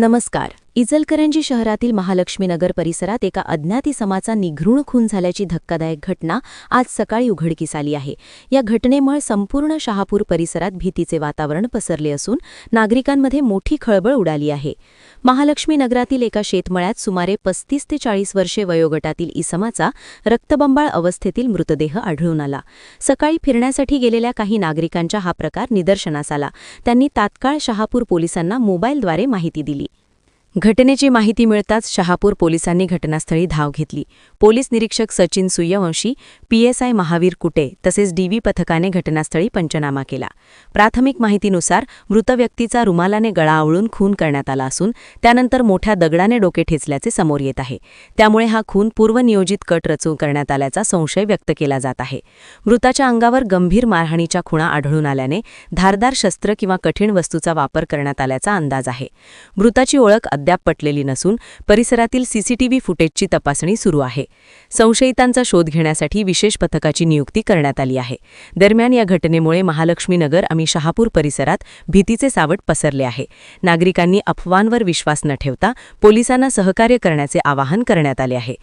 नमस्कार. इचलकरंजी शहरातील महालक्ष्मीनगर परिसरात एका अज्ञात इसमाचा निघृण खून झाल्याची धक्कादायक घटना आज सकाळी उघडकीस आली आहे. या घटनेमुळे संपूर्ण शहापूर परिसरात भीतीचे वातावरण पसरले असून नागरिकांमध्ये मोठी खळबळ उडाली आहे. महालक्ष्मीनगरातील एका शेतमळ्यात सुमारे 35 ते 40 वर्षे वयोगटातील इसमाचा रक्तबंबाळ अवस्थेतील मृतदेह आढळून आला. सकाळी फिरण्यासाठी गेलेल्या काही नागरिकांच्या हा प्रकार निदर्शनास आला. त्यांनी तात्काळ शहापूर पोलिसांना मोबाईलद्वारे माहिती दिली. घटनेची माहिती मिळताच शहापूर पोलिसांनी घटनास्थळी धाव घेतली. पोलीस निरीक्षक सचिन सूर्यवंशी, पीएसआय महावीर कुटे तसेच डीव्ही पथकाने घटनास्थळी पंचनामा केला. प्राथमिक माहितीनुसार मृत व्यक्तीचा रुमालाने गळा आवळून खून करण्यात आला असून त्यानंतर मोठ्या दगडाने डोके ठेचल्याचे समोर येत आहे. त्यामुळे हा खून पूर्वनियोजित कट रचून करण्यात आल्याचा संशय व्यक्त केला जात आहे. मृताच्या अंगावर गंभीर मारहाणीच्या खुणा आढळून आल्याने धारदार शस्त्र किंवा कठीण वस्तूचा वापर करण्यात आल्याचा अंदाज आहे. मृताची ओळख अद्याप पटलेली नसून परिसरातील सीसीटीव्ही फुटेजची तपासणी सुरू आहे. संशयितांचा शोध घेण्यासाठी विशेष पथकाची नियुक्ती करण्यात आली आहे. दरम्यान या घटनेमुळे महालक्ष्मीनगर आणि शहापूर परिसरात भीतीचे सावट पसरले आहे. नागरिकांनी अफवांवर विश्वास न ठेवता पोलिसांना सहकार्य करण्याचे आवाहन करण्यात आले आहे.